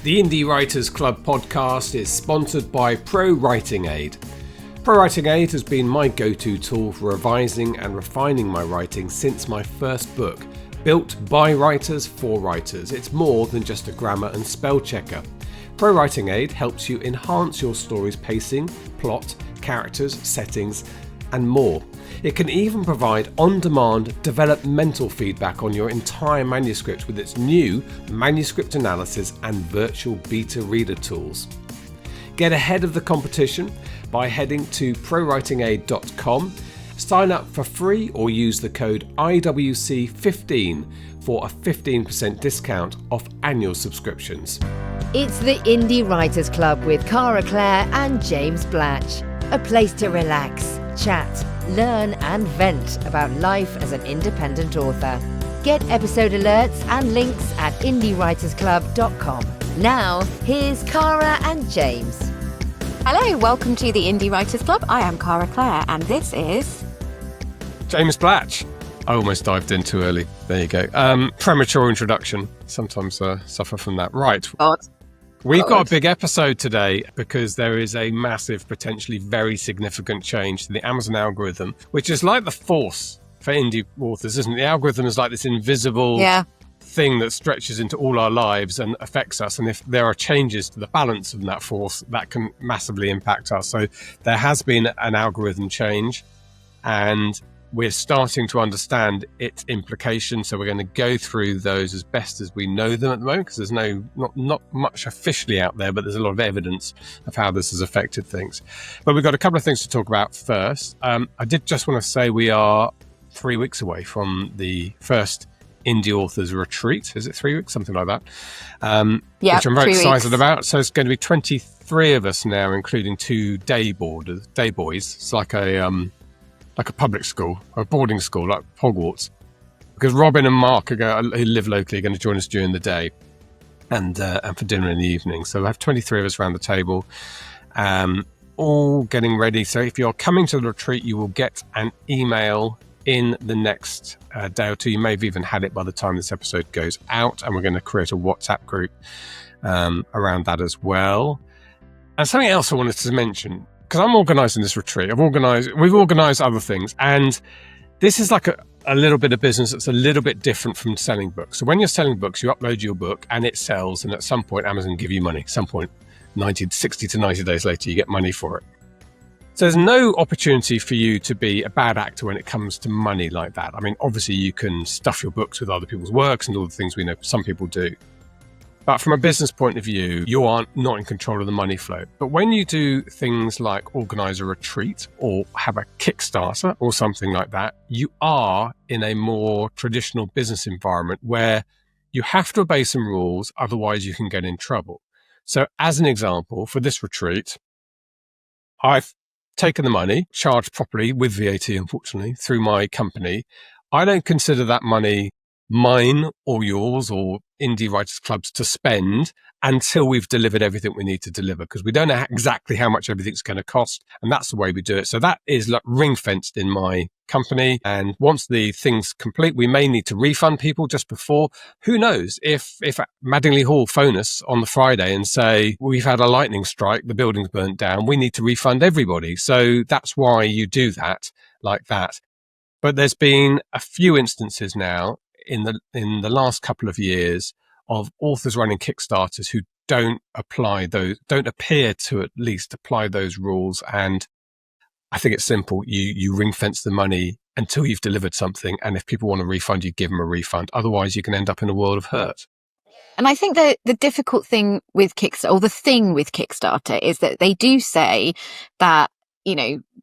The Indie Writers Club podcast is sponsored by Pro Writing Aid. Pro Writing Aid has been my go-to tool for revising and refining my writing since my first book. Built by writers for writers, it's more than just a grammar and spell checker. Pro Writing Aid helps you enhance your story's pacing, plot, characters, settings, and more. It can even provide on-demand developmental feedback on your entire manuscript with its new manuscript analysis and virtual beta reader tools. Get ahead of the competition by heading to prowritingaid.com, sign up for free or use the code IWC15 for a 15% discount off annual subscriptions. It's the Indie Writers Club with Cara Clare and James Blatch. A place to relax, chat, learn and vent about life as an independent author. Get episode alerts and links at indiewritersclub.com. Now, here's Cara and James. Hello, welcome to the Indie Writers Club. I am Cara Clare and this is... James Blatch. I almost dived in too early. There you go. Premature introduction. Sometimes suffer from that. Right. God. We've got a big episode today because there is a massive, potentially very significant change to the Amazon algorithm, which is like the force for indie authors, isn't it? The algorithm is like this invisible thing that stretches into all our lives and affects us. And if there are changes to the balance of that force, that can massively impact us. So there has been an algorithm change and we're starting to understand its implications, so we're going to go through those as best as we know them at the moment, because there's not much officially out there, but there's a lot of evidence of how this has affected things. But we've got a couple of things to talk about first. I did just want to say we are 3 weeks away from the first Indie Authors Retreat. Is it 3 weeks? Something like that. Which I'm very excited about. So it's going to be 23 of us now, including 2 day boys. It's like a public school, or a boarding school, like Hogwarts. Because Robin and Mark, who live locally, are going to join us during the day and for dinner in the evening. So we have 23 of us around the table, all getting ready. So if you're coming to the retreat, you will get an email in the next day or two. You may have even had it by the time this episode goes out, and we're going to create a WhatsApp group around that as well. And something else I wanted to mention, because I'm organising this retreat, we've organised other things, and this is like a little bit of business that's a little bit different from selling books. So when you're selling books, you upload your book and it sells, and at some point Amazon give you money. At some point, 60 to 90 days later, you get money for it. So there's no opportunity for you to be a bad actor when it comes to money like that. I mean, obviously you can stuff your books with other people's works and all the things we know some people do. But from a business point of view, you are not in control of the money flow. But when you do things like organise a retreat or have a Kickstarter or something like that, you are in a more traditional business environment where you have to obey some rules, otherwise you can get in trouble. So as an example, for this retreat, I've taken the money, charged properly with VAT, unfortunately, through my company. I don't consider that money mine or yours or Indie Writers Club's to spend until we've delivered everything we need to deliver, because we don't know exactly how much everything's going to cost, and that's the way we do it. So that is like ring fenced in my company, and once the thing's complete, we may need to refund people just before. Who knows if Madingley Hall phone us on the Friday and say, we've had a lightning strike, the building's burnt down, we need to refund everybody. So that's why you do that like that. But there's been a few instances now in the last couple of years of authors running Kickstarters who don't appear to at least apply those rules. And I think it's simple. You ring fence the money until you've delivered something. And if people want a refund, you give them a refund. Otherwise, you can end up in a world of hurt. And I think that the difficult thing with Kickstarter, or the thing with Kickstarter, is that they do say that,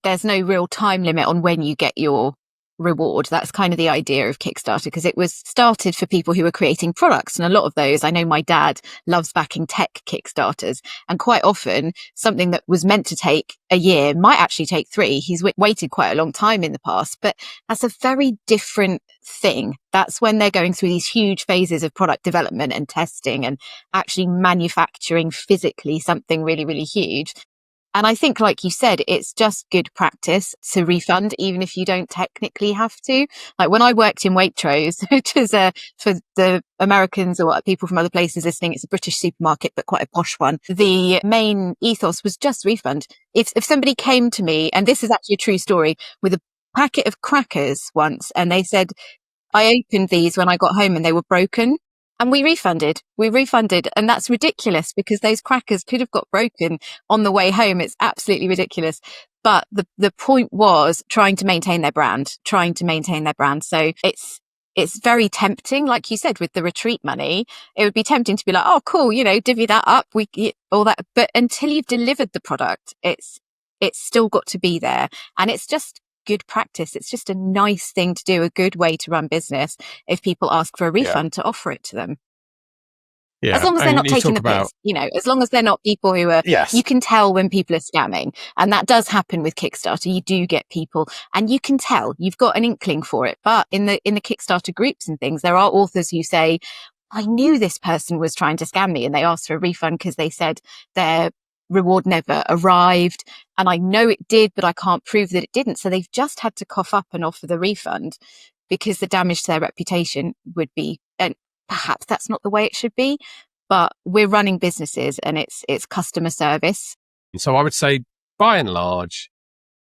there's no real time limit on when you get your reward. That's kind of the idea of Kickstarter, because it was started for people who were creating products, and a lot of those, I know my dad loves backing tech Kickstarters, and quite often something that was meant to take a year might actually take 3. He's waited quite a long time in the past, but that's a very different thing. That's when they're going through these huge phases of product development and testing and actually manufacturing physically something really, really huge. And I think, like you said, it's just good practice to refund, even if you don't technically have to. Like when I worked in Waitrose, which is for the Americans or people from other places listening, it's a British supermarket, but quite a posh one. The main ethos was just refund. If somebody came to me, and this is actually a true story, with a packet of crackers once, and they said, I opened these when I got home and they were broken. And we refunded. And that's ridiculous because those crackers could have got broken on the way home. It's absolutely ridiculous. But the point was trying to maintain their brand. So it's very tempting. Like you said, with the retreat money, it would be tempting to be like, oh, cool, divvy that up. All that. But until you've delivered the product, it's still got to be there. And it's just good practice. It's just a nice thing to do, a good way to run business if people ask for a refund to offer it to them. Yeah. As long as they're not taking the piss, as long as they're not people who are, you can tell when people are scamming. And that does happen with Kickstarter. You do get people and you can tell, you've got an inkling for it. But in the Kickstarter groups and things, there are authors who say, I knew this person was trying to scam me, and they asked for a refund because they said their reward never arrived. And I know it did, but I can't prove that it didn't. So they've just had to cough up and offer the refund because the damage to their reputation would be, and perhaps that's not the way it should be, but we're running businesses and it's customer service. So I would say, by and large,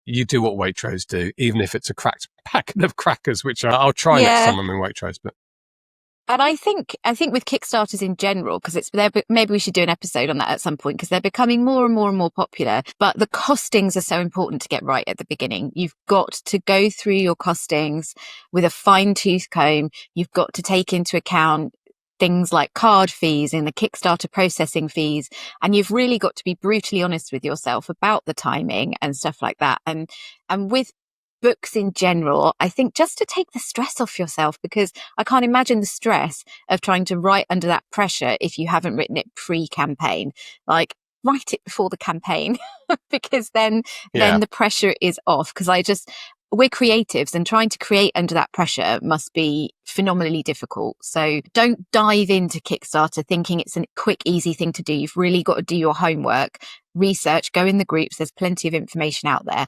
you do what Waitrose do, even if it's a cracked packet of crackers, which I'll try next time I'm in Waitrose. But and I think with Kickstarters in general, because it's there, maybe we should do an episode on that at some point, because they're becoming more and more and more popular. But the costings are so important to get right at the beginning. You've got to go through your costings with a fine-tooth comb. You've got to take into account things like card fees and the Kickstarter processing fees. And you've really got to be brutally honest with yourself about the timing and stuff like that. And with books in general, I think just to take the stress off yourself, because I can't imagine the stress of trying to write under that pressure if you haven't written it pre-campaign. Like, write it before the campaign because then the pressure is off. Because we're creatives, and trying to create under that pressure must be phenomenally difficult. So don't dive into Kickstarter thinking it's a quick, easy thing to do. You've really got to do your homework, research, go in the groups. There's plenty of information out there.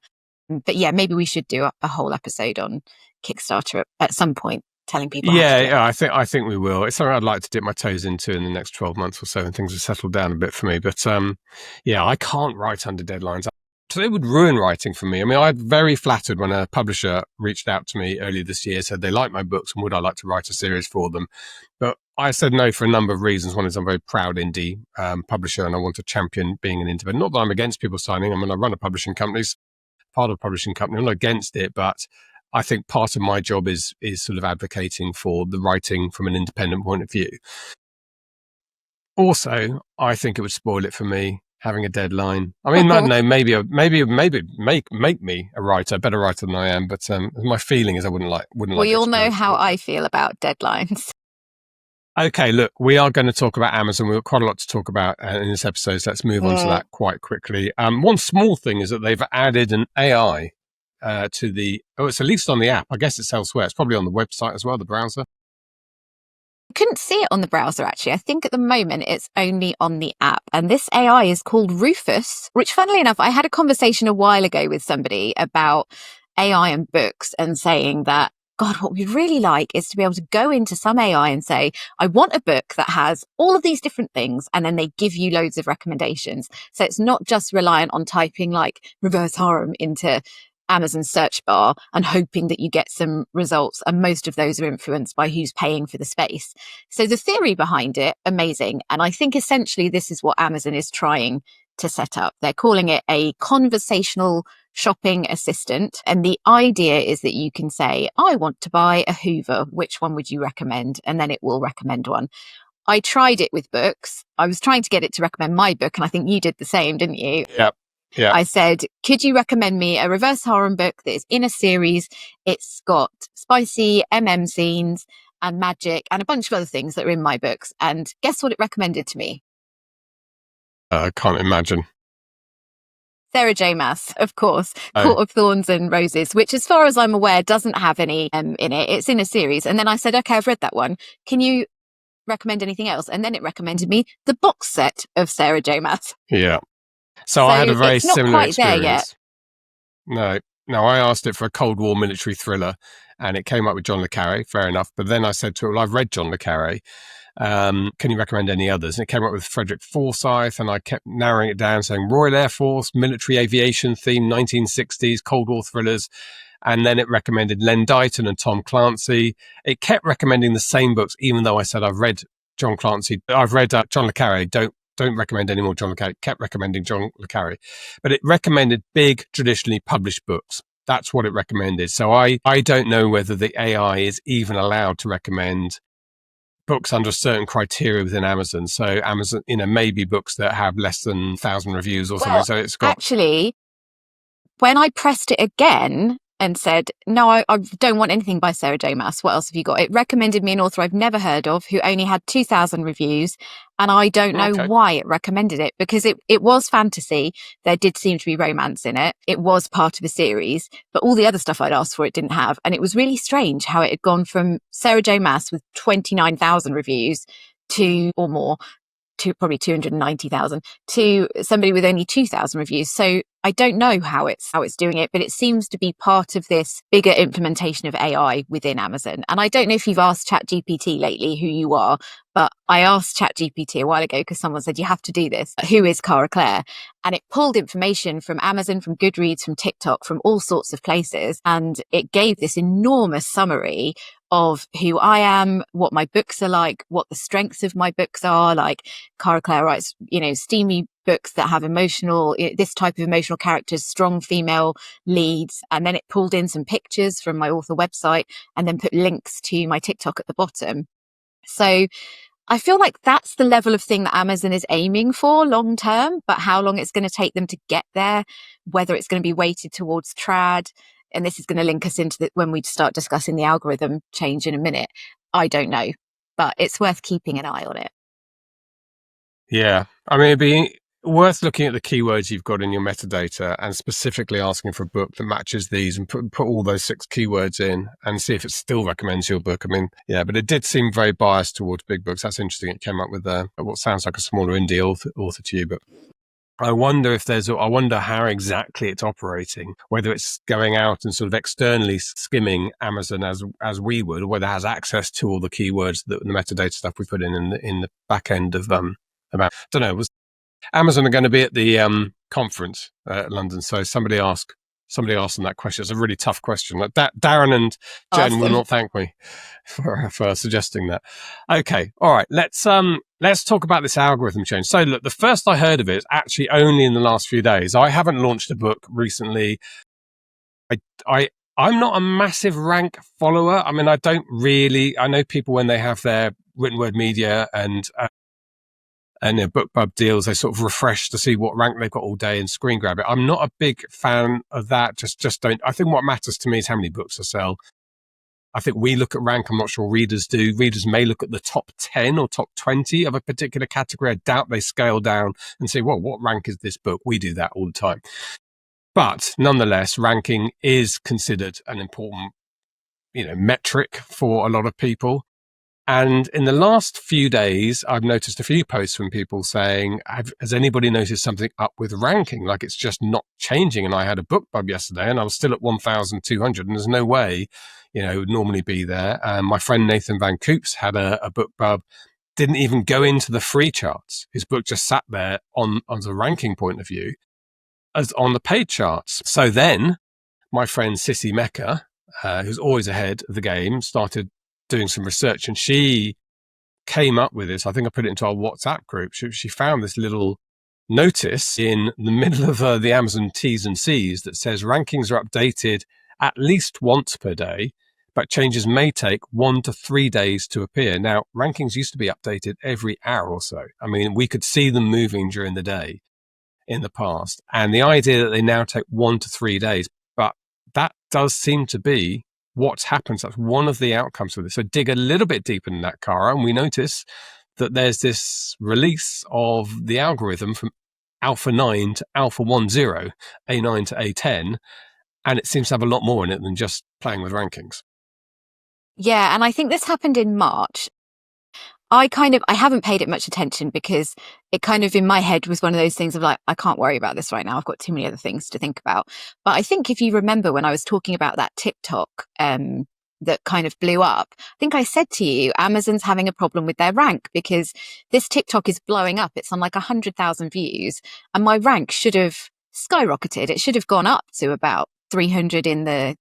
But yeah, maybe we should do a whole episode on Kickstarter at some point, telling people. I think we will. It's something I'd like to dip my toes into in the next 12 months or so, and things have settled down a bit for me. But I can't write under deadlines. So it would ruin writing for me. I mean, I'm very flattered when a publisher reached out to me earlier this year, said they like my books and would I like to write a series for them. But I said no for a number of reasons. One is I'm a very proud indie publisher and I want to champion being an independent. Not that I'm against people signing. I mean, I run a publishing company, part of a publishing company. I'm not against it, but I think part of my job is sort of advocating for the writing from an independent point of view. Also, I think it would spoil it for me having a deadline. I mean, I don't know, maybe make me a better writer than I am. But my feeling is I wouldn't like. We all know how I feel about deadlines. Okay, look, we are going to talk about Amazon. We've got quite a lot to talk about in this episode, so let's move on to that quite quickly. One small thing is that they've added an AI to it's at least on the app. I guess it's elsewhere. It's probably on the website as well, the browser. Couldn't see it on the browser, actually. I think at the moment it's only on the app. And this AI is called Rufus, which, funnily enough, I had a conversation a while ago with somebody about AI and books and saying that, God, what we'd really like is to be able to go into some AI and say, I want a book that has all of these different things. And then they give you loads of recommendations. So it's not just reliant on typing like reverse harem into Amazon search bar and hoping that you get some results. And most of those are influenced by who's paying for the space. So the theory behind it, amazing. And I think essentially this is what Amazon is trying to set up. They're calling it a conversational shopping assistant. And the idea is that you can say, I want to buy a Hoover. Which one would you recommend? And then it will recommend one. I tried it with books. I was trying to get it to recommend my book. And I think you did the same, didn't you? Yep. Yeah. I said, could you recommend me a reverse harem book that is in a series? It's got spicy scenes and magic and a bunch of other things that are in my books. And guess what it recommended to me? I can't imagine. Sarah J. Maas, of course, Court of Thorns and Roses, which as far as I'm aware doesn't have any in it. It's in a series. And then I said, okay, I've read that one. Can you recommend anything else? And then it recommended me the box set of Sarah J. Maas. Yeah. So I had a very it's not similar quite there yet. experience. No, I asked it for a Cold War military thriller, and it came up with John le Carré, fair enough. But then I said to it, well, I've read John le Carré. Can you recommend any others? And it came up with Frederick Forsyth, and I kept narrowing it down, saying Royal Air Force, military aviation theme, 1960s, Cold War thrillers. And then it recommended Len Deighton and Tom Clancy. It kept recommending the same books, even though I said I've read John Clancy. I've read John le Carré. Don't recommend any more John le Carré. It kept recommending John le Carré. But it recommended big, traditionally published books. That's what it recommended. So I don't know whether the AI is even allowed to recommend books under a certain criteria within Amazon. So Amazon, maybe books that have less than 1,000 reviews or something. So it's got... Actually, when I pressed it again and said, no, I don't want anything by Sarah J. Maas. What else have you got? It recommended me an author I've never heard of who only had 2,000 reviews. And I don't know why it recommended it, because it was fantasy. There did seem to be romance in it. It was part of a series, but all the other stuff I'd asked for it didn't have. And it was really strange how it had gone from Sarah J. Maas with 29,000 reviews to, or more, to probably 290,000, to somebody with only 2,000 reviews. So I don't know how it's doing it, but it seems to be part of this bigger implementation of AI within Amazon. And I don't know if you've asked ChatGPT lately who you are, but I asked ChatGPT a while ago because someone said you have to do this. Who is Cara Clare? And it pulled information from Amazon, from Goodreads, from TikTok, from all sorts of places. And it gave this enormous summary of who I am, what my books are like, what the strengths of my books are. Like Cara Clare writes, steamy books that have this type of emotional characters, strong female leads. And then it pulled in some pictures from my author website and then put links to my TikTok at the bottom. So I feel like that's the level of thing that Amazon is aiming for long term, but how long it's going to take them to get there, whether it's going to be weighted towards trad, and this is going to link us into when we start discussing the algorithm change in a minute. I don't know, but it's worth keeping an eye on it. Yeah. I mean, it'd be worth looking at the keywords you've got in your metadata and specifically asking for a book that matches these and put all those 6 keywords in and see if it still recommends your book. I mean, yeah, but it did seem very biased towards big books. That's interesting. It came up with what sounds like a smaller indie author to you, but I wonder how exactly it's operating, whether it's going out and sort of externally skimming Amazon as we would, or whether it has access to all the keywords, the metadata stuff we put in the back end of about, I don't know, Amazon are going to be at the conference at London. So somebody asked them that question. It's a really tough question. Like Darren and Jen will not thank me for suggesting that. Okay. All right. Let's talk about this algorithm change. So look, the first I heard of it is actually only in the last few days. I haven't launched a book recently. I'm not a massive rank follower. I mean, I know people when they have their written word media and their BookBub deals, they sort of refresh to see what rank they've got all day and screen grab it. I'm not a big fan of that. Just don't. I think what matters to me is how many books I sell. I think we look at rank. I'm not sure readers do. Readers may look at the top 10 or top 20 of a particular category. I doubt they scale down and say, well, what rank is this book? We do that all the time. But nonetheless, ranking is considered an important, metric for a lot of people. And in the last few days, I've noticed a few posts from people saying, has anybody noticed something up with ranking? Like it's just not changing. And I had a BookBub yesterday and I was still at 1,200 and there's no way, it would normally be there. My friend Nathan Van Coops had a BookBub, didn't even go into the free charts. His book just sat there on a ranking point of view as on the paid charts. So then my friend Sissy Mecca, who's always ahead of the game, started doing some research and she came up with this. I think I put it into our WhatsApp group. She found this little notice in the middle of the Amazon T's and C's that says rankings are updated at least once per day, but changes may take 1 to 3 days to appear. Now, rankings used to be updated every hour or so. I mean, we could see them moving during the day in the past. And the idea that they now take 1 to 3 days, but that does seem to be what happens. That's one of the outcomes of this. So dig a little bit deeper in that, Cara, and we notice that there's this release of the algorithm from Alpha 9 to Alpha 10, A9 to A10, and it seems to have a lot more in it than just playing with rankings. Yeah, and I think this happened in March. I haven't paid it much attention because it kind of in my head was one of those things of like, I can't worry about this right now. I've got too many other things to think about. But I think if you remember when I was talking about that TikTok, that kind of blew up, I think I said to you, Amazon's having a problem with their rank because this TikTok is blowing up. It's on like 100,000 views and my rank should have skyrocketed. It should have gone up to about 300 in the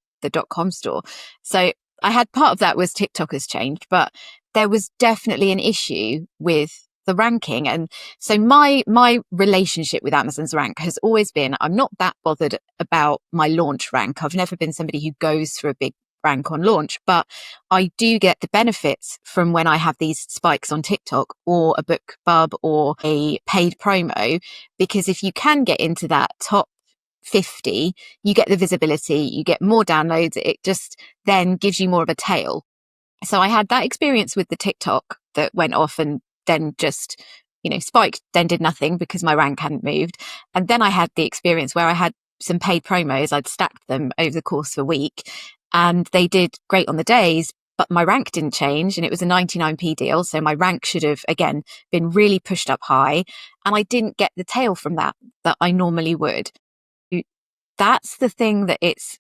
.com store. So I had part of that was TikTok has changed, but there was definitely an issue with the ranking. And so my relationship with Amazon's rank has always been, I'm not that bothered about my launch rank. I've never been somebody who goes for a big rank on launch, but I do get the benefits from when I have these spikes on TikTok or a BookBub or a paid promo, because if you can get into that top 50, you get the visibility, you get more downloads. It just then gives you more of a tail. So I had that experience with the TikTok that went off and then just, spiked, then did nothing because my rank hadn't moved. And then I had the experience where I had some paid promos. I'd stacked them over the course of a week and they did great on the days, but my rank didn't change and it was a 99p deal. So my rank should have, again, been really pushed up high. And I didn't get the tail from that I normally would. That's the thing that it's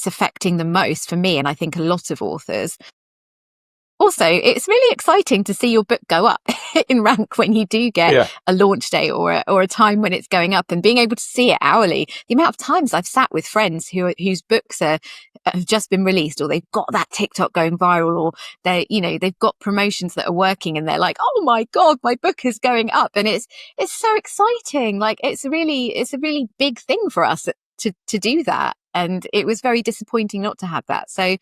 affecting the most for me, and I think a lot of authors. Also, it's really exciting to see your book go up in rank when you do get a launch date or a time when it's going up, and being able to see it hourly. The amount of times I've sat with friends whose books have just been released, or they've got that TikTok going viral, or they've got promotions that are working, and they're like, "Oh my God, my book is going up!" And it's so exciting. Like it's a really big thing for us to do that, and it was very disappointing not to have that. So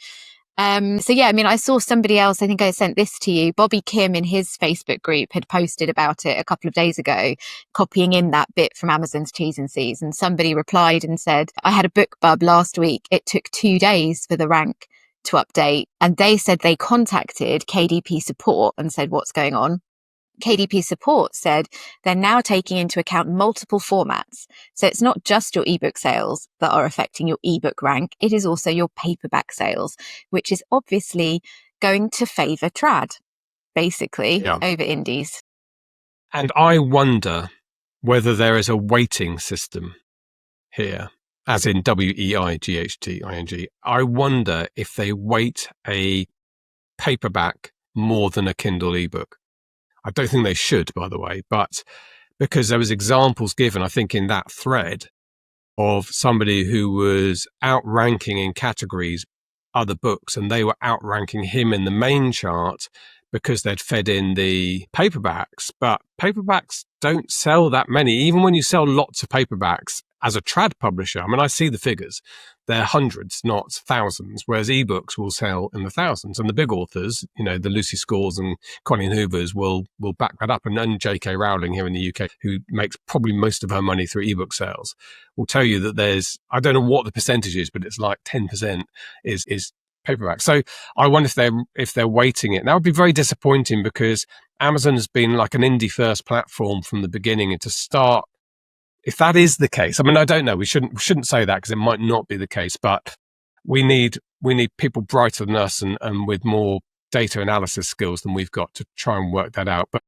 yeah, I mean, I saw somebody else, I think I sent this to you, Bobby Kim in his Facebook group had posted about it a couple of days ago, copying in that bit from Amazon's T's and C's. And somebody replied and said, I had a BookBub last week. It took 2 days for the rank to update. And they said they contacted KDP support and said, what's going on? KDP support said they're now taking into account multiple formats. So it's not just your ebook sales that are affecting your ebook rank. It is also your paperback sales, which is obviously going to favour trad, basically, over indies. And I wonder whether there is a weighting system here, as in WEIGHTING. I wonder if they weight a paperback more than a Kindle ebook. I don't think they should, by the way, but because there was examples given, I think, in that thread of somebody who was outranking in categories other books, and they were outranking him in the main chart because they'd fed in the paperbacks. But paperbacks don't sell that many. Even when you sell lots of paperbacks as a trad publisher, I mean, I see the figures. They're hundreds, not thousands, whereas ebooks will sell in the thousands. And the big authors, the Lucy Scores and Colleen Hoovers will back that up. And J.K. Rowling here in the UK, who makes probably most of her money through ebook sales, will tell you that there's, I don't know what the percentage is, but it's like 10% is paperback. So I wonder if they're weighting it. And that would be very disappointing because Amazon has been like an indie first platform from the beginning, and to start, if that is the case, I mean, I don't know. We shouldn't say that because it might not be the case. But we need people brighter than us and with more data analysis skills than we've got to try and work that out. But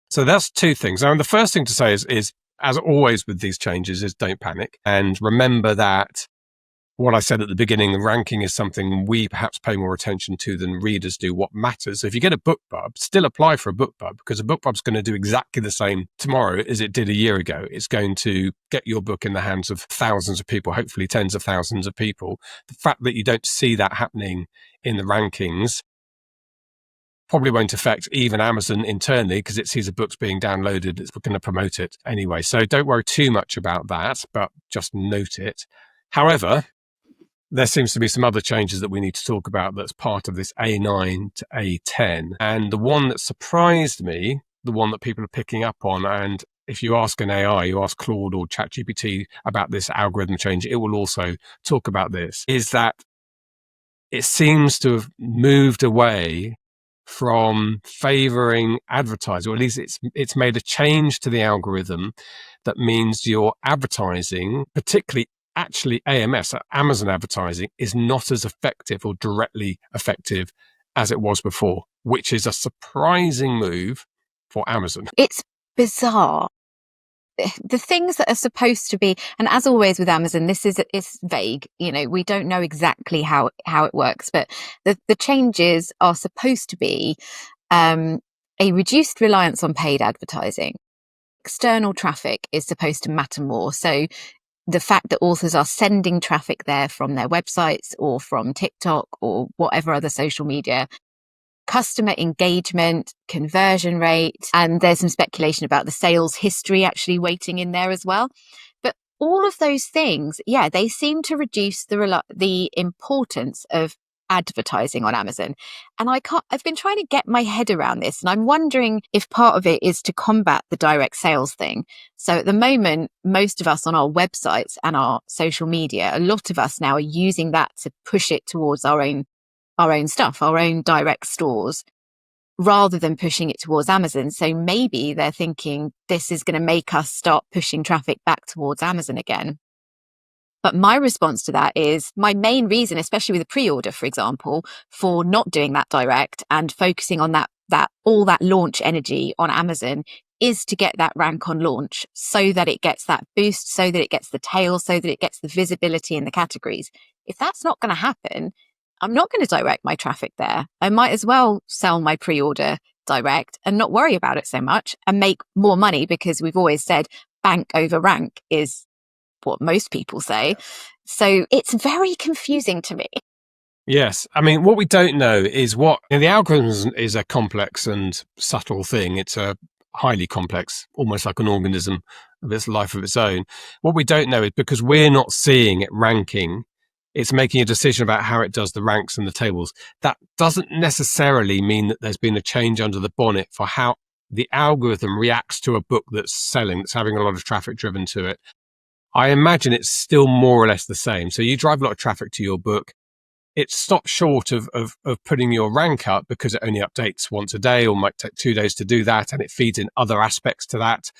so that's two things. Now, the first thing to say is as always with these changes, is don't panic and remember that what I said at the beginning, the ranking is something we perhaps pay more attention to than readers do. What matters, if you get a BookBub, still apply for a BookBub, because a BookBub's going to do exactly the same tomorrow as it did a year ago. It's going to get your book in the hands of thousands of people, hopefully tens of thousands of people. The fact that you don't see that happening in the rankings probably won't affect even Amazon internally, because it sees a book's being downloaded, it's going to promote it anyway. So don't worry too much about that, but just note it. However, there seems to be some other changes that we need to talk about that's part of this A9 to A10. And the one that surprised me, the one that people are picking up on, and if you ask an AI, you ask Claude or ChatGPT about this algorithm change, it will also talk about this, is that it seems to have moved away from favoring advertising, or at least it's made a change to the algorithm that means your advertising, particularly actually AMS, Amazon advertising, is not as effective or directly effective as it was before, which is a surprising move for Amazon. It's bizarre. The things that are supposed to be, and as always with Amazon, it's vague. We don't know exactly how it works, but the changes are supposed to be a reduced reliance on paid advertising. External traffic is supposed to matter more. So the fact that authors are sending traffic there from their websites or from TikTok or whatever other social media, customer engagement, conversion rate, and there's some speculation about the sales history actually waiting in there as well. But all of those things, they seem to reduce the importance of advertising on Amazon. And I've been trying to get my head around this, and I'm wondering if part of it is to combat the direct sales thing. So at the moment, most of us on our websites and our social media, a lot of us now are using that to push it towards our own stuff, our own direct stores, rather than pushing it towards Amazon. So maybe they're thinking this is going to make us start pushing traffic back towards Amazon again. But my response to that is my main reason, especially with a pre-order, for example, for not doing that direct and focusing on that all that launch energy on Amazon is to get that rank on launch so that it gets that boost, so that it gets the tail, so that it gets the visibility in the categories. If that's not going to happen, I'm not going to direct my traffic there. I might as well sell my pre-order direct and not worry about it so much and make more money, because we've always said bank over rank is what most people say. So it's very confusing to me. Yes. I mean, what we don't know is the algorithm is a complex and subtle thing. It's a highly complex, almost like an organism of its life of its own. What we don't know is because we're not seeing it ranking, it's making a decision about how it does the ranks and the tables. That doesn't necessarily mean that there's been a change under the bonnet for how the algorithm reacts to a book that's selling, that's having a lot of traffic driven to it. I imagine it's still more or less the same. So you drive a lot of traffic to your book. It stops short of putting your rank up because it only updates once a day or might take 2 days to do that. And it feeds in other aspects to that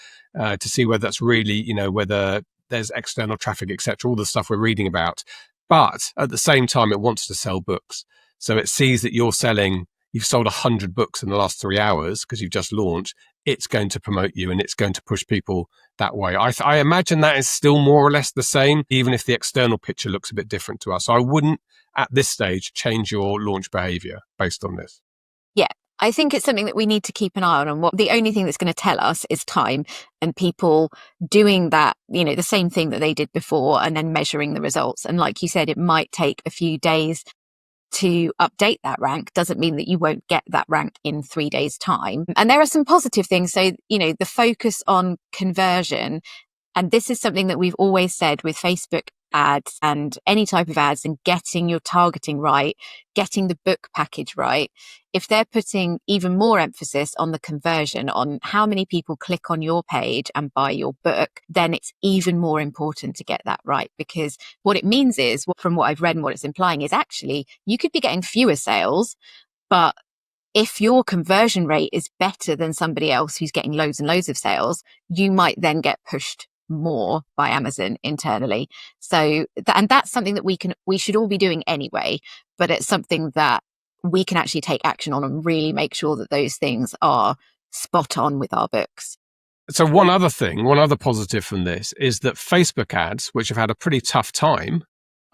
to see whether that's really, whether there's external traffic, etc., all the stuff we're reading about. But at the same time, it wants to sell books. So it sees that you've sold 100 books in the last 3 hours because you've just launched. It's going to promote you and it's going to push people that way. I imagine that is still more or less the same, even if the external picture looks a bit different to us. So I wouldn't, at this stage, change your launch behavior based on this. Yeah, I think it's something that we need to keep an eye on. And the only thing that's going to tell us is time and people doing that, the same thing that they did before and then measuring the results. And like you said, it might take a few days to update that rank. Doesn't mean that you won't get that rank in 3 days' time. And there are some positive things. So, the focus on conversion, and this is something that we've always said with Facebook ads and any type of ads, and getting your targeting right, getting the book package right. If they're putting even more emphasis on the conversion, on how many people click on your page and buy your book, then it's even more important to get that right. Because what it means is, from what I've read and what it's implying, is actually you could be getting fewer sales, but if your conversion rate is better than somebody else who's getting loads and loads of sales, you might then get pushed more by Amazon internally. So, and that's something that we should all be doing anyway, but it's something that we can actually take action on and really make sure that those things are spot on with our books. So one other positive from this is that Facebook ads, which have had a pretty tough time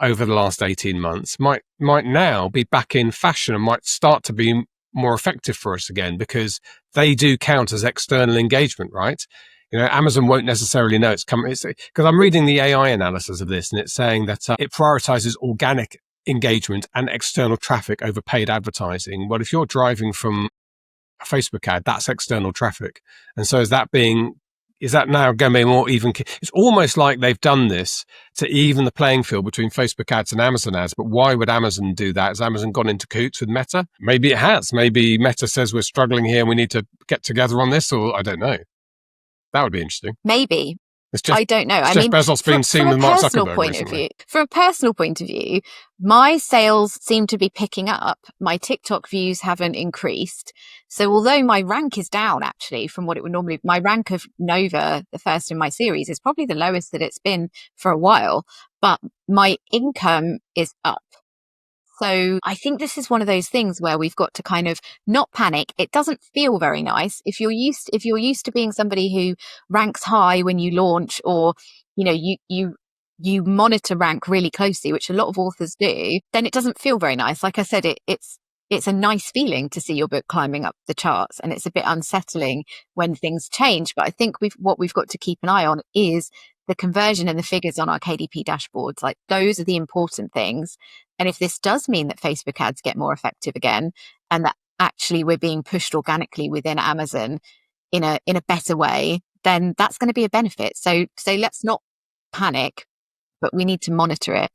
over the last 18 months, might now be back in fashion and might start to be more effective for us again, because they do count as external engagement, right? Amazon won't necessarily know it's coming. Because I'm reading the AI analysis of this, and it's saying that it prioritizes organic engagement and external traffic over paid advertising. Well, if you're driving from a Facebook ad, that's external traffic. And so is that now going to be more even? It's almost like they've done this to even the playing field between Facebook ads and Amazon ads. But why would Amazon do that? Has Amazon gone into cahoots with Meta? Maybe it has. Maybe Meta says we're struggling here and we need to get together on this, or I don't know. That would be interesting. Maybe. I don't know. Jeff Bezos being seen with Mark Zuckerberg recently. From a personal point of view, my sales seem to be picking up. My TikTok views haven't increased. So although my rank is down, actually, from what it would normally, my rank of Nova, the first in my series, is probably the lowest that it's been for a while, but my income is up. So I think this is one of those things where we've got to kind of not panic. It doesn't feel very nice. If you're used to being somebody who ranks high when you launch, or, you know, you monitor rank really closely, which a lot of authors do, then it doesn't feel very nice. Like I said, it's a nice feeling to see your book climbing up the charts, and it's a bit unsettling when things change. But I think what we've got to keep an eye on is the conversion and the figures on our KDP dashboards. Like, those are the important things. And if this does mean that Facebook ads get more effective again, and that actually we're being pushed organically within Amazon in a better way, then that's going to be a benefit. So let's not panic, but we need to monitor it.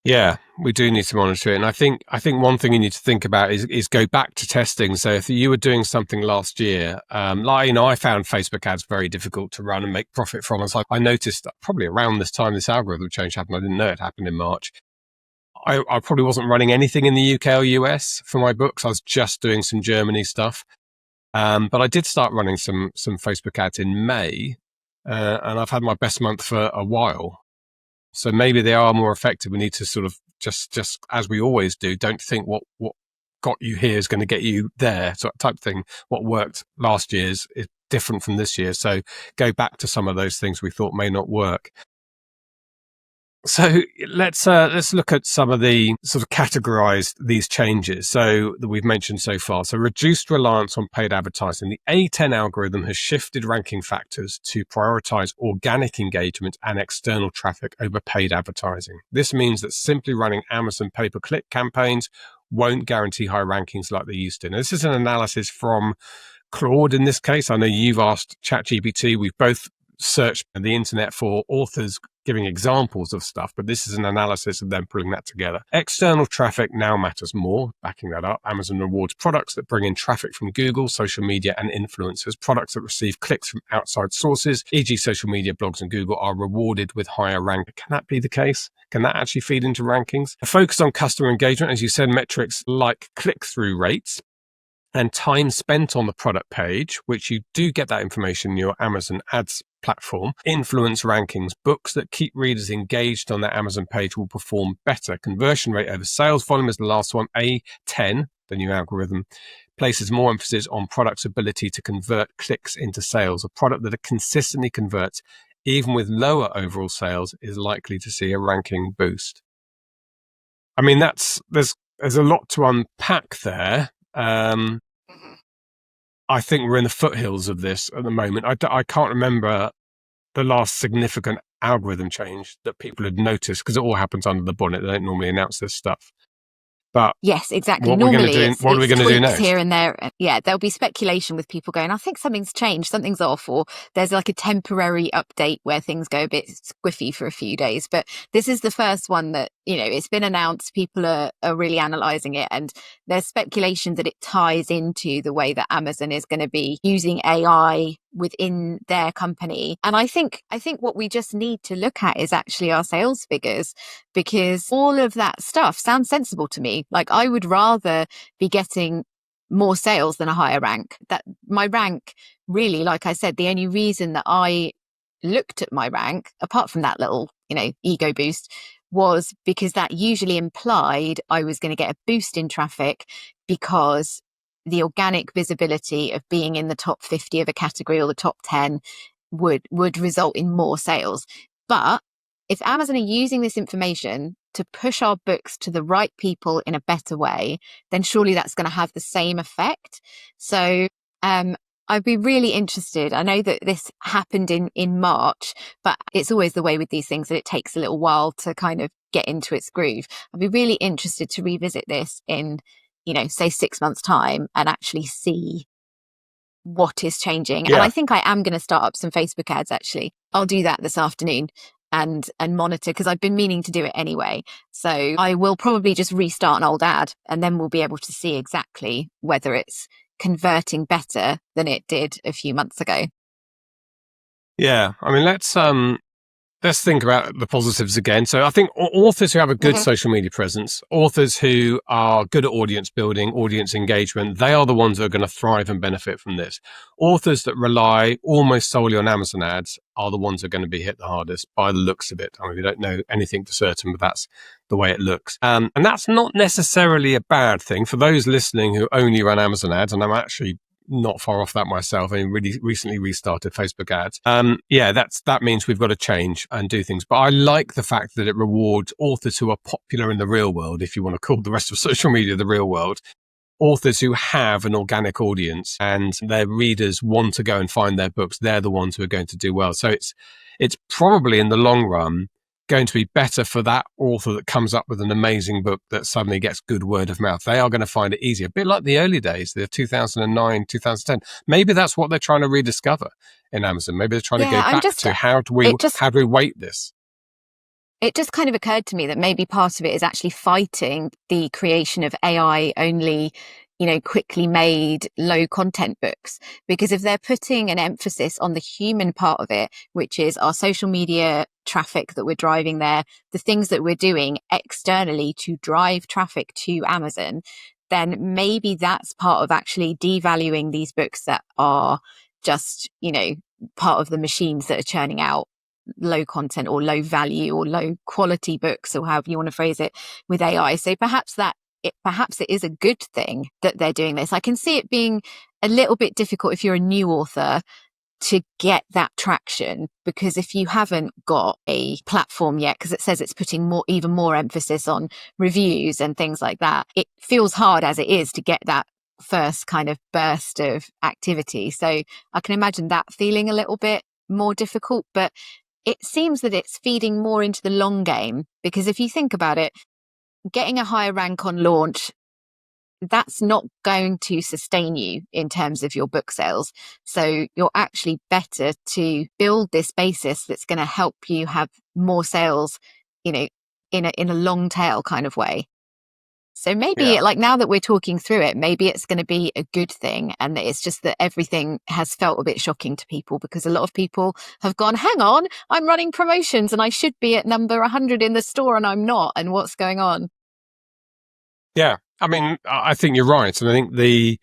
Yeah, we do need to monitor it. And I think one thing you need to think about is go back to testing. So if you were doing something last year, I found Facebook ads very difficult to run and make profit from. It's like, I noticed that probably around this time this algorithm change happened. I didn't know it happened in March. I probably wasn't running anything in the UK or US for my books. I was just doing some Germany stuff. But I did start running some Facebook ads in May, and I've had my best month for a while. So maybe they are more effective. We need to sort of just as we always do, don't think what got you here is going to get you there, sort of type thing. What worked last year is different from this year. So go back to some of those things we thought may not work. So let's look at some of the sort of categorized these changes so that we've mentioned so far. So reduced reliance on paid advertising. The A10 algorithm has shifted ranking factors to prioritize organic engagement and external traffic over paid advertising. This means that simply running Amazon pay-per-click campaigns won't guarantee high rankings like they used to. Now, this is an analysis from Claude in this case. I know you've asked ChatGPT. We've both searched the internet for authors giving examples of stuff, but this is an analysis of them pulling that together. External traffic now matters more. Backing that up, Amazon rewards products that bring in traffic from Google, social media, and influencers. Products that receive clicks from outside sources, e.g. social media, blogs, and Google, are rewarded with higher rank. Can that be the case? Can that actually feed into rankings? A focus on customer engagement, as you said, metrics like click-through rates and time spent on the product page, which you do get that information in your Amazon ads platform, influence rankings. Books that keep readers engaged on their Amazon page will perform better. Conversion rate over sales volume is the last one. A10, the new algorithm, places more emphasis on products' ability to convert clicks into sales. A product that consistently converts, even with lower overall sales, is likely to see a ranking boost. I mean, there's a lot to unpack there. I think we're in the foothills of this at the moment. I can't remember the last significant algorithm change that people had noticed, because it all happens under the bonnet. They don't normally announce this stuff. But yes, exactly. What are we going to do next? Here and there. Yeah, there'll be speculation with people going, I think something's changed, something's off, or there's like a temporary update where things go a bit squiffy for a few days. But this is the first one that, it's been announced. People are really analysing it, and there's speculation that it ties into the way that Amazon is going to be using AI within their company. And I think what we just need to look at is actually our sales figures, because all of that stuff sounds sensible to me. Like, I would rather be getting more sales than a higher rank. That my rank, really, like I said, the only reason that I looked at my rank, apart from that little, ego boost, was because that usually implied I was going to get a boost in traffic, because the organic visibility of being in the top 50 of a category or the top 10 would result in more sales. But if Amazon are using this information to push our books to the right people in a better way, then surely that's going to have the same effect. So I'd be really interested. I know that this happened in March, but it's always the way with these things that it takes a little while to kind of get into its groove. I'd be really interested to revisit this in, say 6 months' time and actually see what is changing. Yeah. And I think I am going to start up some Facebook ads, actually. I'll do that this afternoon and monitor, because I've been meaning to do it anyway. So I will probably just restart an old ad, and then we'll be able to see exactly whether it's converting better than it did a few months ago. Yeah, I mean, let's think about the positives again. So I think authors who have a good social media presence, authors who are good at audience building, audience engagement, they are the ones that are going to thrive and benefit from this. Authors that rely almost solely on Amazon ads are the ones that are going to be hit the hardest by the looks of it. I mean, we don't know anything for certain, but the way it looks. And that's not necessarily a bad thing for those listening who only run Amazon ads. And I'm actually not far off that myself. I really recently restarted Facebook ads. That means we've got to change and do things. But I like the fact that it rewards authors who are popular in the real world, if you want to call the rest of social media the real world. Authors who have an organic audience and their readers want to go and find their books. They're the ones who are going to do well. So it's probably in the long run going to be better for that author that comes up with an amazing book that suddenly gets good word of mouth. They are going to find it easier, a bit like the early days, the 2009, 2010. Maybe that's what they're trying to rediscover in Amazon. Maybe they're trying to go back to how do we weight this? It just kind of occurred to me that maybe part of it is actually fighting the creation of AI only, quickly made low content books. Because if they're putting an emphasis on the human part of it, which is our social media traffic that we're driving there, the things that we're doing externally to drive traffic to Amazon, then maybe that's part of actually devaluing these books that are just, part of the machines that are churning out low content or low value or low quality books, or however you want to phrase it, with AI. So perhaps it is a good thing that they're doing this. I can see it being a little bit difficult if you're a new author to get that traction, because if you haven't got a platform yet, because it says it's putting even more emphasis on reviews and things like that, it feels hard as it is to get that first kind of burst of activity. So I can imagine that feeling a little bit more difficult, but it seems that it's feeding more into the long game, because if you think about it, getting a higher rank on launch, that's not going to sustain you in terms of your book sales. So you're actually better to build this basis that's going to help you have more sales, in a long tail kind of way. So maybe now that we're talking through it, maybe it's going to be a good thing. And it's just that everything has felt a bit shocking to people, because a lot of people have gone, hang on, I'm running promotions and I should be at number 100 in the store and I'm not. And what's going on? Yeah, I mean, I think you're right. And I think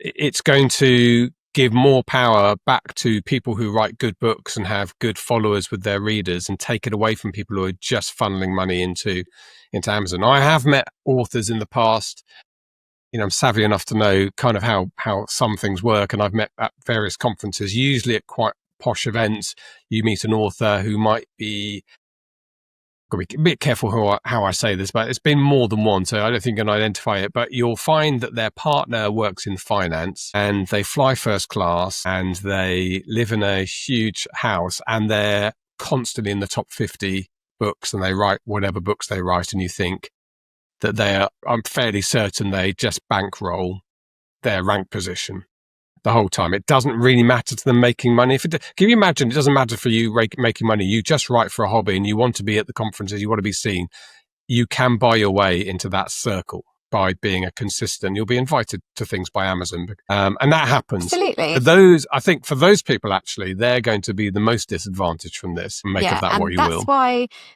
it's going to give more power back to people who write good books and have good followers with their readers, and take it away from people who are just funneling money into Amazon. I have met authors in the past. I'm savvy enough to know kind of how some things work, and I've met at various conferences, usually at quite posh events. You meet an author who might be, got to be a bit careful how I say this, but it's been more than one, so I don't think I can identify it. But you'll find that their partner works in finance and they fly first class and they live in a huge house and they're constantly in the top 50 books, and they write whatever books they write, and you think that I'm fairly certain they just bankroll their rank position the whole time. It doesn't really matter to them making money. Can you imagine? It doesn't matter for you making money. You just write for a hobby and you want to be at the conferences, you want to be seen. You can buy your way into that circle by being you'll be invited to things by Amazon. And that happens. Absolutely. I think for those people, actually, they're going to be the most disadvantaged from this. Make of that what you will.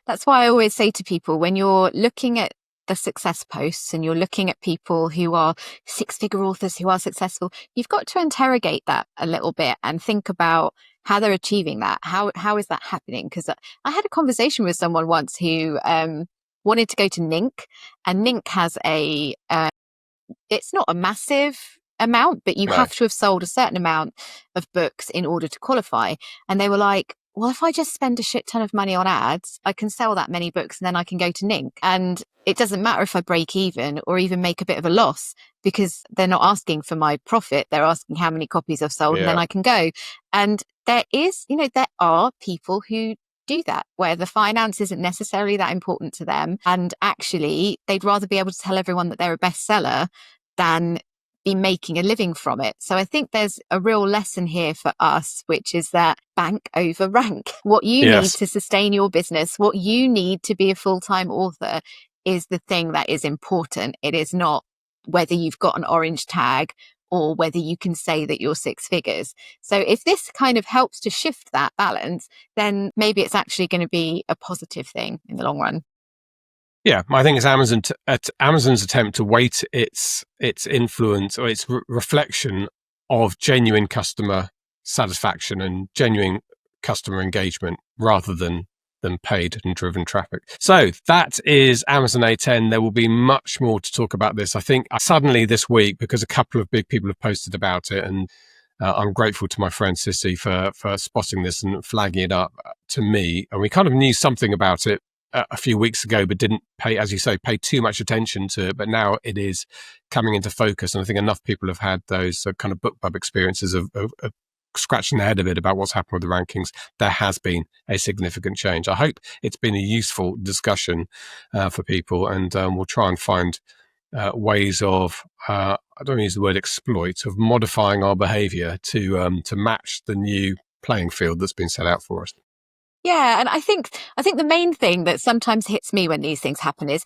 That's why I always say to people, when you're looking at the success posts and you're looking at people who are six-figure authors who are successful, you've got to interrogate that a little bit and think about how they're achieving that. How is that happening? Because I had a conversation with someone once who wanted to go to Ninc, and Ninc has it's not a massive amount, but you have to have sold a certain amount of books in order to qualify. And they were like, well, if I just spend a shit ton of money on ads, I can sell that many books and then I can go to Ninc. And it doesn't matter if I break even or even make a bit of a loss, because they're not asking for my profit. They're asking how many copies I've sold and then I can go. And there are people who do that, where the finance isn't necessarily that important to them. And actually, they'd rather be able to tell everyone that they're a bestseller than be making a living from it. So I think there's a real lesson here for us, which is that bank over rank. What you need to sustain your business, what you need to be a full-time author, is the thing that is important. It is not whether you've got an orange tag or whether you can say that you're six figures. So if this kind of helps to shift that balance, then maybe it's actually going to be a positive thing in the long run. Yeah, I think it's Amazon's attempt to weight its influence or its reflection of genuine customer satisfaction and genuine customer engagement, rather than than paid and driven traffic. So that is Amazon A10. There will be much more to talk about this. I think suddenly this week, because a couple of big people have posted about it, and I'm grateful to my friend Sissy for spotting this and flagging it up to me. And we kind of knew something about it a few weeks ago, but didn't pay, as you say, pay too much attention to it. But now it is coming into focus. And I think enough people have had those kind of book club experiences of scratching their head a bit about what's happened with the rankings. There has been a significant change. I hope it's been a useful discussion for people, and we'll try and find ways of, I don't use the word exploit, of modifying our behaviour to match the new playing field that's been set out for us. Yeah, and I think the main thing that sometimes hits me when these things happen is,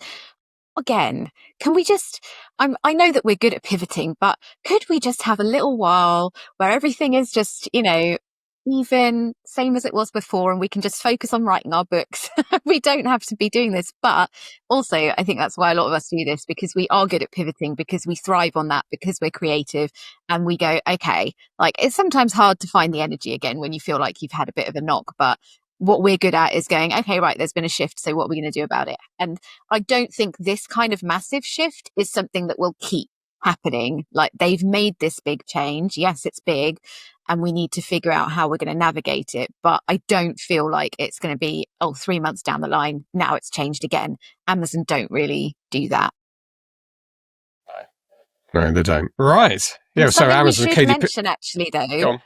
again, can we just, I know that we're good at pivoting, but could we just have a little while where everything is just, even same as it was before, and we can just focus on writing our books? We don't have to be doing this. But also, I think that's why a lot of us do this, because we are good at pivoting, because we thrive on that, because we're creative, and we go, okay, like, it's sometimes hard to find the energy again when you feel like you've had a bit of a knock, but what we're good at is going, okay, right, there's been a shift, so what are we going to do about it? And I don't think this kind of massive shift is something that will keep happening. Like, they've made this big change. Yes, it's big, and we need to figure out how we're going to navigate it. But I don't feel like it's going to be, 3 months down the line, now it's changed again. Amazon don't really do that. No, they don't. Right. Yeah, so Amazon, we should mention, actually, though,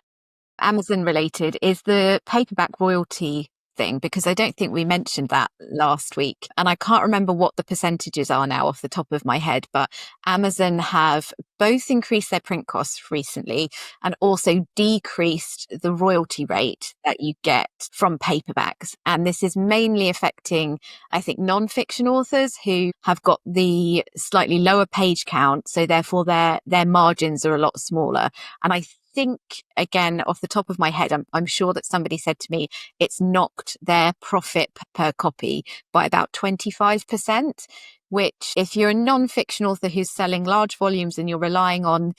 Amazon related, is the paperback royalty thing, because I don't think we mentioned that last week, and I can't remember what the percentages are now off the top of my head, but Amazon have both increased their print costs recently and also decreased the royalty rate that you get from paperbacks. And this is mainly affecting, I think, non-fiction authors who have got the slightly lower page count, so therefore their margins are a lot smaller. And I think, again, off the top of my head, I'm sure that somebody said to me, it's knocked their profit per copy by about 25%, which, if you're a non-fiction author who's selling large volumes and you're relying on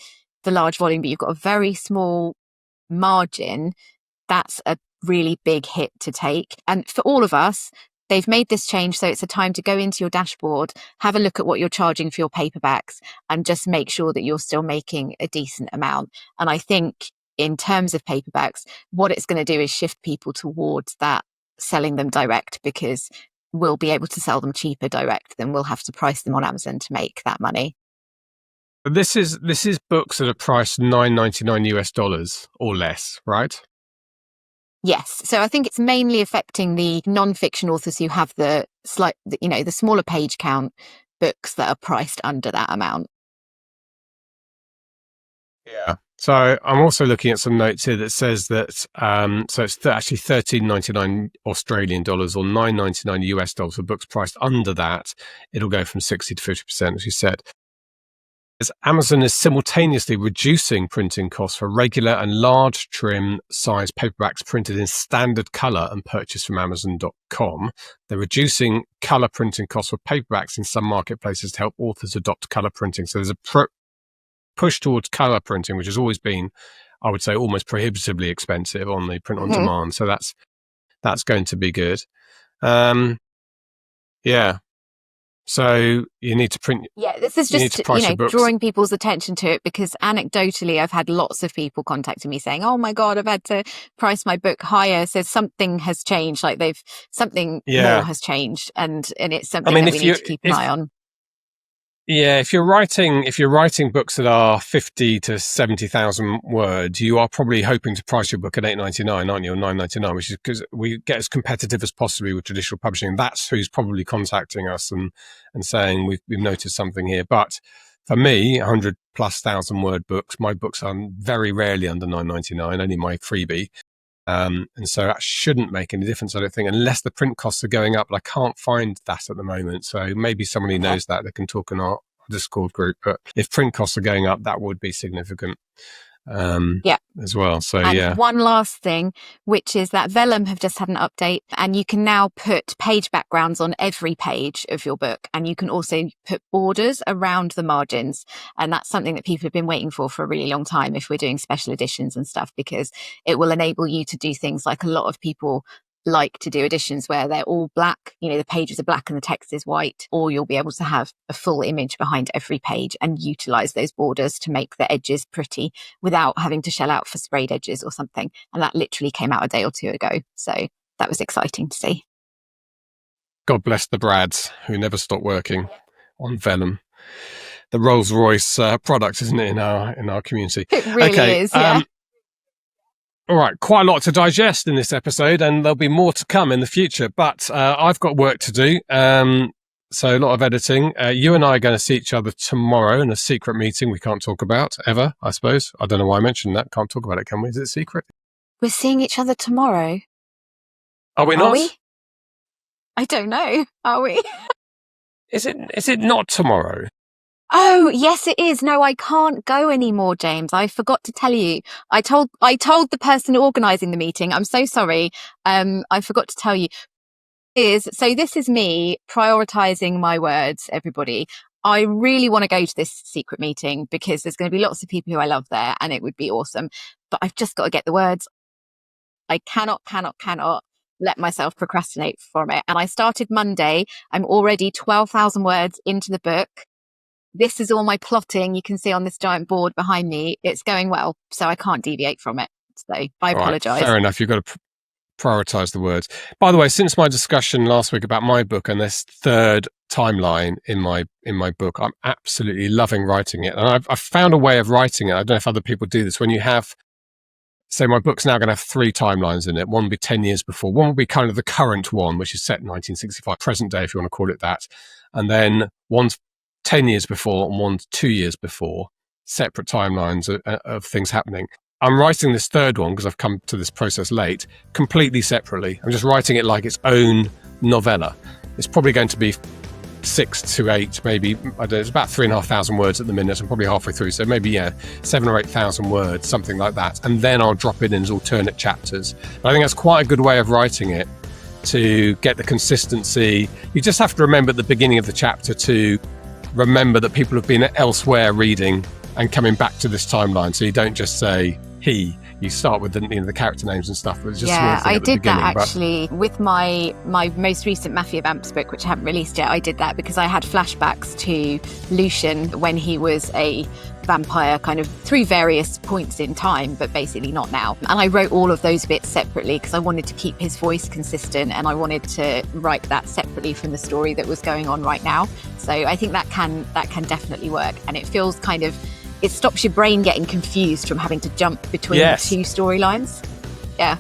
the large volume, but you've got a very small margin, that's a really big hit to take. And for all of us, they've made this change, so it's a time to go into your dashboard, have a look at what you're charging for your paperbacks, and just make sure that you're still making a decent amount. And I think, in terms of paperbacks, what it's going to do is shift people towards that, selling them direct, because we'll be able to sell them cheaper direct than we'll have to price them on Amazon to make that money. This is books that are priced $9.99 US or less, right? Yes. So I think it's mainly affecting the non-fiction authors who have the smaller page count books that are priced under that amount. Yeah. So I'm also looking at some notes here that says that, so it's actually $13.99 Australian dollars or $9.99 US dollars for books priced under that. It'll go from 60 to 50%, as you said. As Amazon is simultaneously reducing printing costs for regular and large trim size paperbacks printed in standard colour and purchased from Amazon.com. They're reducing colour printing costs for paperbacks in some marketplaces to help authors adopt colour printing. So there's a push towards colour printing, which has always been, I would say, almost prohibitively expensive on the print on demand. So that's going to be good. Yeah. So you need to print. Yeah, this is just, drawing people's attention to it, because anecdotally, I've had lots of people contacting me saying, "Oh my God, I've had to price my book higher." So something has changed, like something more has changed, and it's something that we need to keep an eye on. Yeah, if you're writing books that are 50 to 70,000 words, you are probably hoping to price your book at $8.99, aren't you, or $9.99, which is because we get as competitive as possibly with traditional publishing. That's who's probably contacting us and saying we've noticed something here. But for me, 100,000+ word books, my books are very rarely under $9.99, only my freebie. And so that shouldn't make any difference, I don't think, unless the print costs are going up. But I can't find that at the moment. So maybe somebody knows that, they can talk in our Discord group. But if print costs are going up, that would be significant as well. So, and one last thing, which is that Vellum have just had an update, and you can now put page backgrounds on every page of your book, and you can also put borders around the margins. And that's something that people have been waiting for a really long time if we're doing special editions and stuff, because it will enable you to do things like a lot of people like to do editions where they're all black, the pages are black and the text is white, or you'll be able to have a full image behind every page and utilize those borders to make the edges pretty without having to shell out for sprayed edges or something. And that literally came out a day or two ago. So that was exciting to see. God bless the Brads who never stop working on vellum. The Rolls-Royce product, isn't it, in our community? It really is, yeah. All right, quite a lot to digest in this episode, and there'll be more to come in the future. But I've got work to do, so a lot of editing. You and I are going to see each other tomorrow in a secret meeting we can't talk about, ever, I suppose. I don't know why I mentioned that. Can't talk about it, can we? Is it secret? We're seeing each other tomorrow. Are we not? Are we? I don't know. Are we? Is it not tomorrow? Oh, yes, it is. No, I can't go anymore, James. I forgot to tell you. I told the person organising the meeting. I'm so sorry. I forgot to tell you. So this is me prioritising my words, everybody. I really want to go to this secret meeting because there's going to be lots of people who I love there and it would be awesome. But I've just got to get the words. I cannot let myself procrastinate from it. And I started Monday. I'm already 12,000 words into the book. This is all my plotting you can see on this giant board behind me. It's going well, so I can't deviate from it. So I apologise. Right, fair enough. You've got to prioritise the words. By the way, since my discussion last week about my book and this third timeline in my book, I'm absolutely loving writing it. And I've found a way of writing it. I don't know if other people do this. When you have, say, my book's now going to have 3 timelines in it. One will be 10 years before. One will be kind of the current one, which is set in 1965, present day, if you want to call it that. And then one's 10 years before and one's 2 years before, separate timelines of things happening. I'm writing this third one, because I've come to this process late, completely separately. I'm just writing it like its own novella. It's probably going to be 6 to 8, maybe, I don't know, it's about 3,500 words at the minute. I'm probably halfway through, so maybe, 7,000 or 8,000 words, something like that. And then I'll drop it in as alternate chapters. But I think that's quite a good way of writing it to get the consistency. You just have to remember at the beginning of the chapter to remember that people have been elsewhere reading and coming back to this timeline. So you don't just say he. You start with the character names and stuff. But it's just I did that actually with my most recent Mafia Vamps book, which I haven't released yet. I did that because I had flashbacks to Lucian when he was a vampire, kind of through various points in time, but basically not now. And I wrote all of those bits separately because I wanted to keep his voice consistent and I wanted to write that separately from the story that was going on right now. So I think that can definitely work, and it feels kind of, it stops your brain getting confused from having to jump between the 2 storylines. Yeah.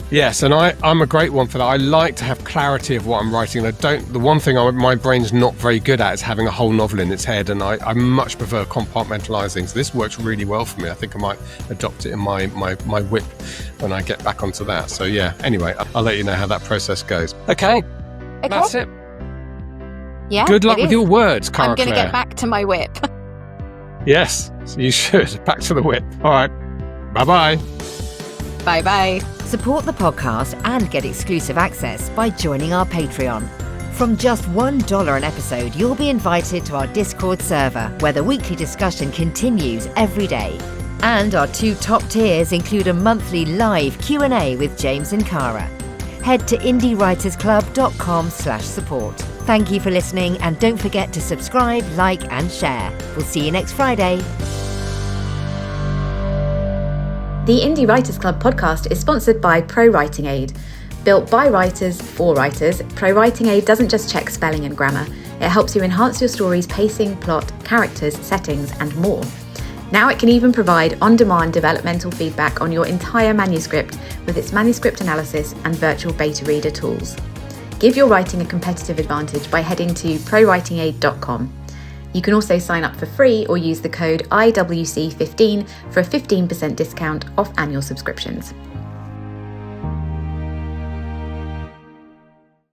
Yes, and I'm a great one for that. I like to have clarity of what I'm writing. The one thing my brain's not very good at is having a whole novel in its head, and I much prefer compartmentalising. So this works really well for me. I think I might adopt it in my whip when I get back onto that. So yeah, anyway, I'll let you know how that process goes. Okay. That's it. Yeah. Good luck with your words, Cara I'm going to Claire. get back to my whip. Yes, you should. Back to the whip. All right. Bye-bye. Bye-bye. Support the podcast and get exclusive access by joining our Patreon. From just $1 an episode, you'll be invited to our Discord server, where the weekly discussion continues every day. And our 2 top tiers include a monthly live Q&A with James and Cara. Head to indiewritersclub.com/support. Thank you for listening, and don't forget to subscribe, like, and share. We'll see you next Friday. The Indie Writers Club podcast is sponsored by Pro Writing Aid. Built by writers for writers, Pro Writing Aid doesn't just check spelling and grammar. It helps you enhance your story's pacing, plot, characters, settings, and more. Now it can even provide on-demand developmental feedback on your entire manuscript with its manuscript analysis and virtual beta reader tools. Give your writing a competitive advantage by heading to prowritingaid.com. You can also sign up for free or use the code IWC15 for a 15% discount off annual subscriptions.